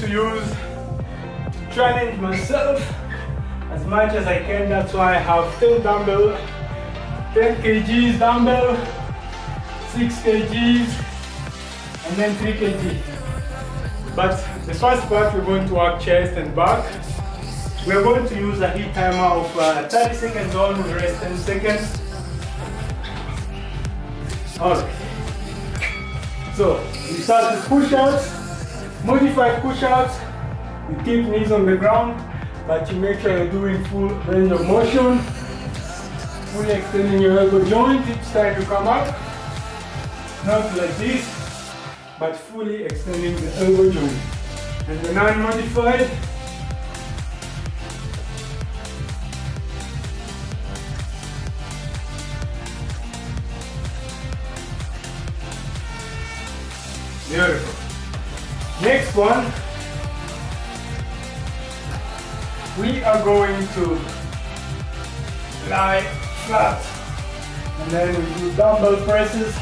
to use to challenge myself as much as I can. That's why I have 10 dumbbell, 10 kgs dumbbell, 6 kgs, and then 3 kg. But the first part we're going to work chest and back. We're going to use a heat timer of 30 seconds on, we'll rest 10 seconds. Alright. So we start with push-ups, modified push-ups. You keep knees on the ground, but you make sure you're doing full range of motion. Fully extending your elbow joint each time you come up. Not like this, but fully extending the elbow joint. And the non-modified, beautiful. Next one, we are going to lie flat, and then we do dumbbell presses.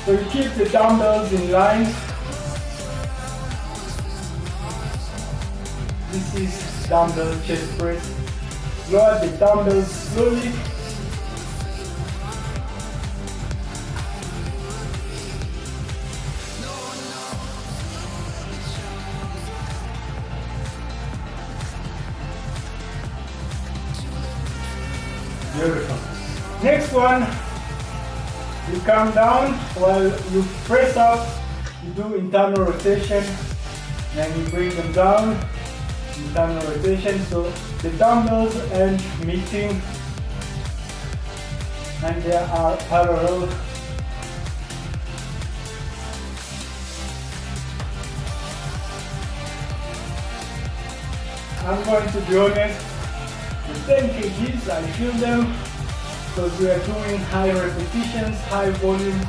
So you keep the dumbbells in line. This is dumbbell chest press. Lower the dumbbells slowly. Beautiful. Next one, you come down while you press up, you do internal rotation, then you bring them down, internal rotation, so the dumbbells end meeting and they are parallel. I'm going to be honest, the 10 kgs, I feel them because we are doing high repetitions, high volume.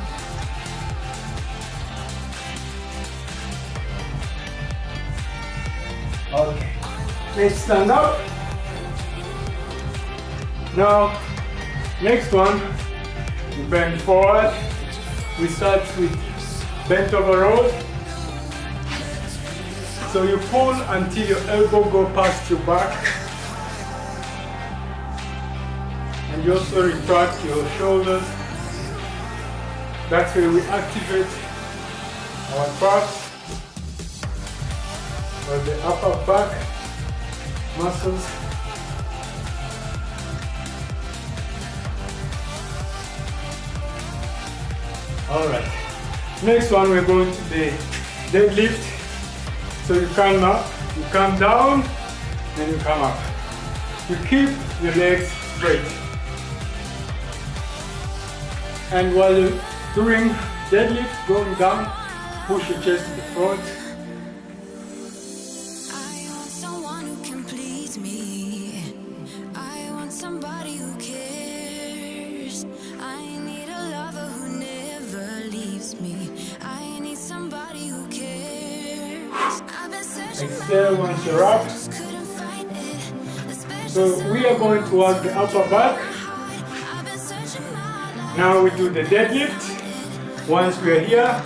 Okay, let's stand up. Now, next one, we bend forward. We start with bent over row. So you pull until your elbow go past your back. And you also retract your shoulders. That's where we activate our traps or the upper back muscles. Alright, next one we're going to the deadlift. So you come up, you come down, then you come up. You keep your legs straight. And while you're doing deadlift, going down, push your chest to the front. I want someone who can please me. I want somebody who cares. I need a lover who never leaves me. I need somebody who cares. I've been searching. Exhale once you're up. So we are going to work the upper back. Now we do the deadlift. Once we are here,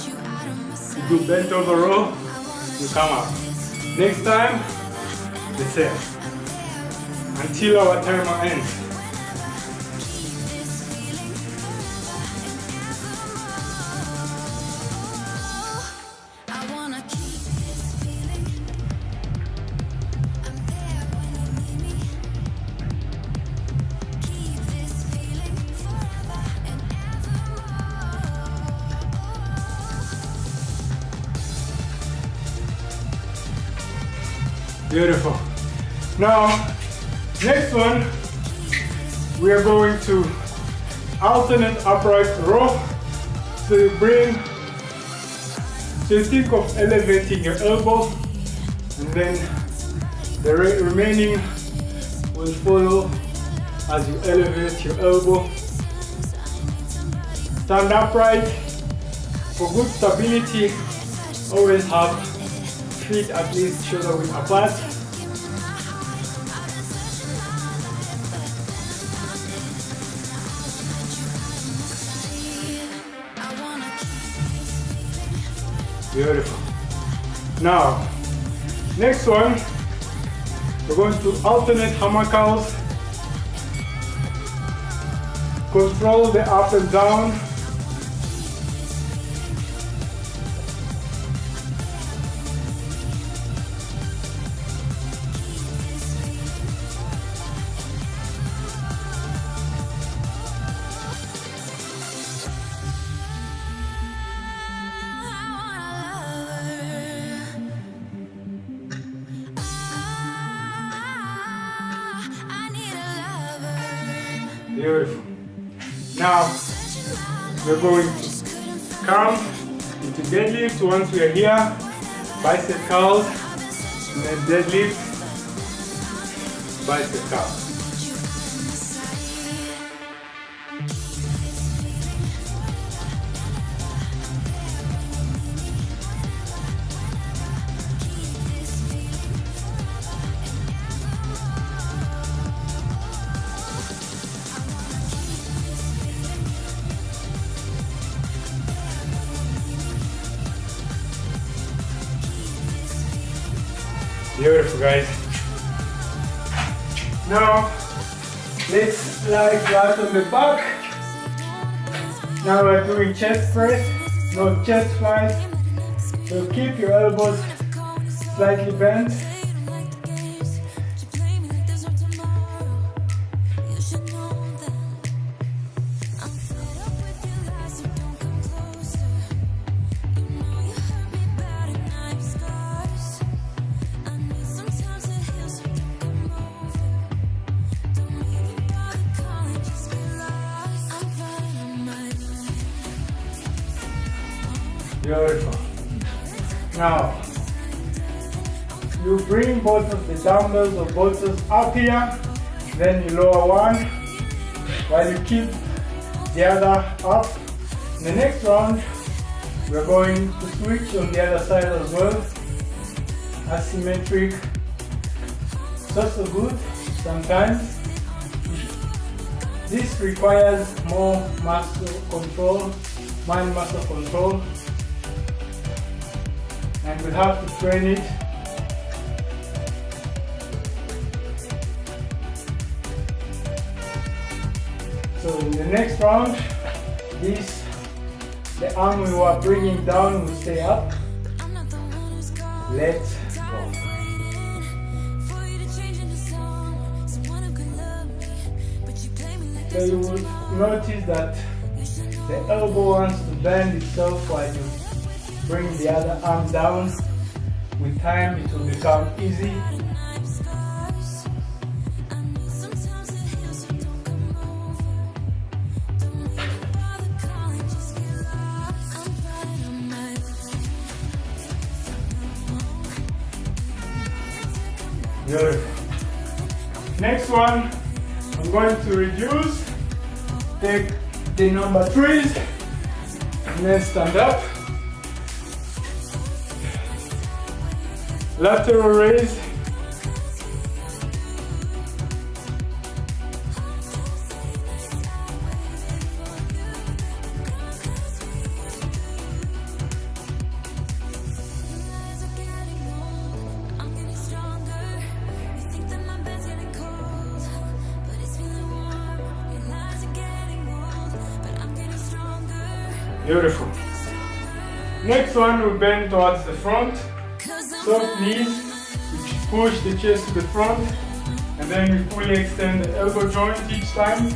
you do bent over row, you come up. Next time, the same. Until our timer ends. Beautiful. Now, next one, we are going to alternate upright row. So you bring, so you think of elevating your elbow, and then the remaining will follow as you elevate your elbow. Stand upright. For good stability, always have feet at least shoulder width apart. Beautiful. Now, next one, we're going to alternate hammer curls. Control the up and down. Beautiful. Now we're going to come into deadlift once we are here. Bicep curls, and then deadlift, bicep curls. Beautiful, guys. Now let's lie flat on the back. Now we're doing chest press, not chest flies. So keep your elbows slightly bent. Beautiful. Now, you bring both of the dumbbells or bolsters up here, then you lower one while you keep the other up. In the next round, we're going to switch on the other side as well. Asymmetric. It's also good sometimes. This requires more muscle control, mind muscle control. And we'll have to train it. So in the next round, the arm we were bringing down will stay up. Let's go. So you will notice that the elbow wants to bend itself while you bring the other arm down. With time it will become easy. Good. Next one, I'm going to reduce. Take the number 3s and then stand up. Lateral raise. Beautiful. Next one, we bend towards the front. Soft knees, which push the chest to the front, and then we fully extend the elbow joint each time.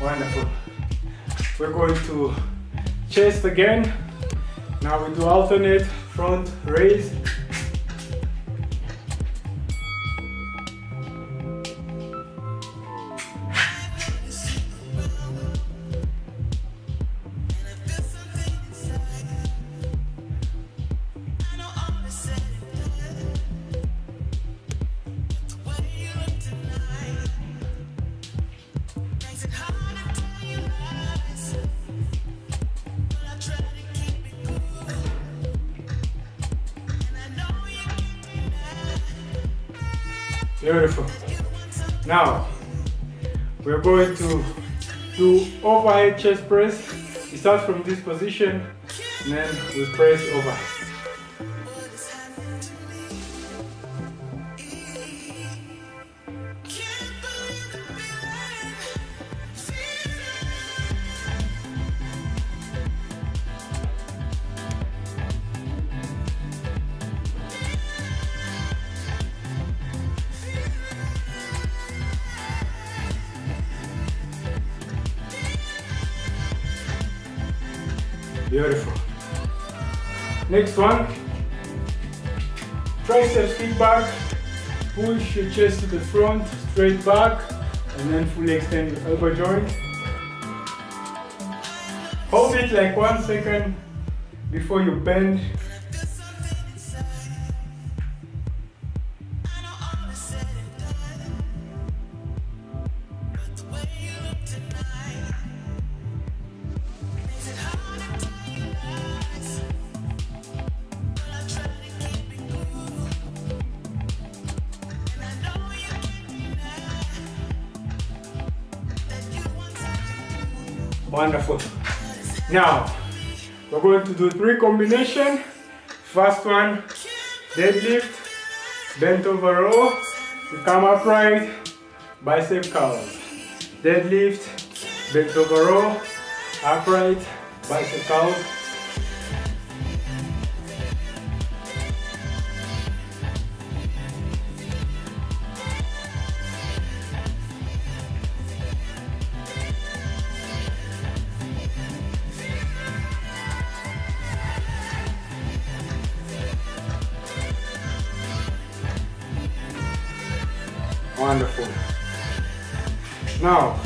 Wonderful. We're going to chest again. Now we do alternate front raise. Beautiful. Now, we're going to do overhead chest press. We start from this position, and then we press overhead. Beautiful. Next one, triceps kick back. Push your chest to the front, straight back, and then fully extend your elbow joint. Hold it like 1 second before you bend. Wonderful. Now, we're going to do 3 combinations. First one, deadlift, bent over row, you come upright, bicep curls. Deadlift, bent over row, upright, bicep curls. Wonderful. Now,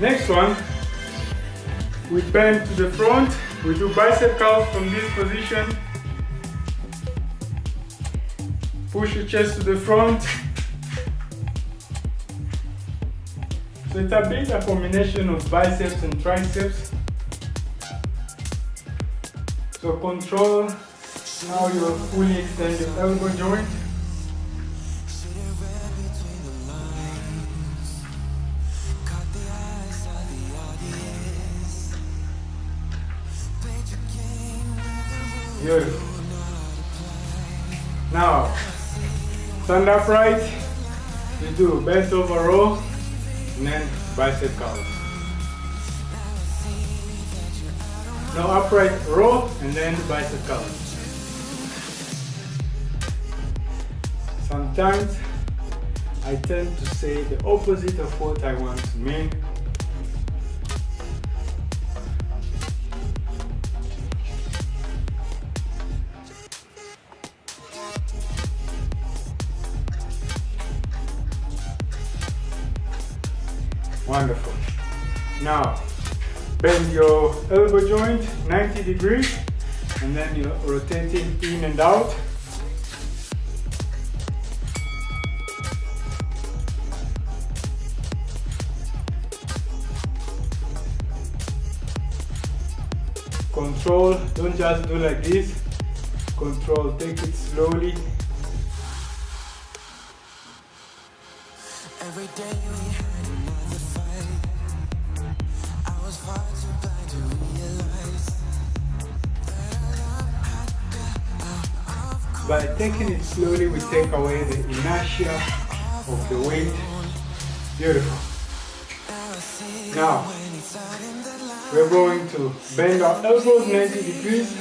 next one, we bend to the front. We do bicep curls from this position. Push your chest to the front. So it's a bit a combination of biceps and triceps. So control how you fully extend your elbow joint. Beautiful. Now, stand upright, you do bent over row, and then bicep curls. Now upright row, and then bicep curls. Sometimes I tend to say the opposite of what I want to mean. Wonderful. Now, bend your elbow joint 90 degrees, and then you're rotating in and out. Control, don't just do like this. Control, take it slowly. Every day we had another fight. I was far too blind to realize that By taking it slowly, we take away the inertia of the weight. Beautiful. Now, we're going to bend our elbows 90 degrees,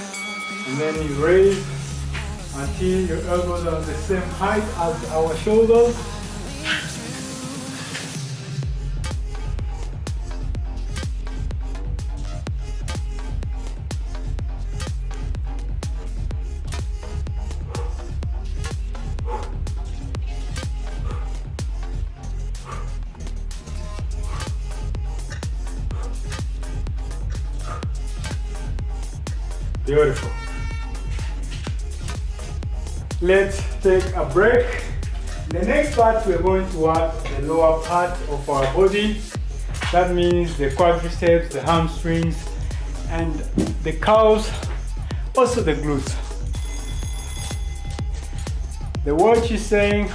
and then you raise until your elbows are the same height as our shoulders. Beautiful. Let's take a break. In the next part, we're going to work the lower part of our body. That means the quadriceps, the hamstrings, and the calves, also the glutes. The watch is saying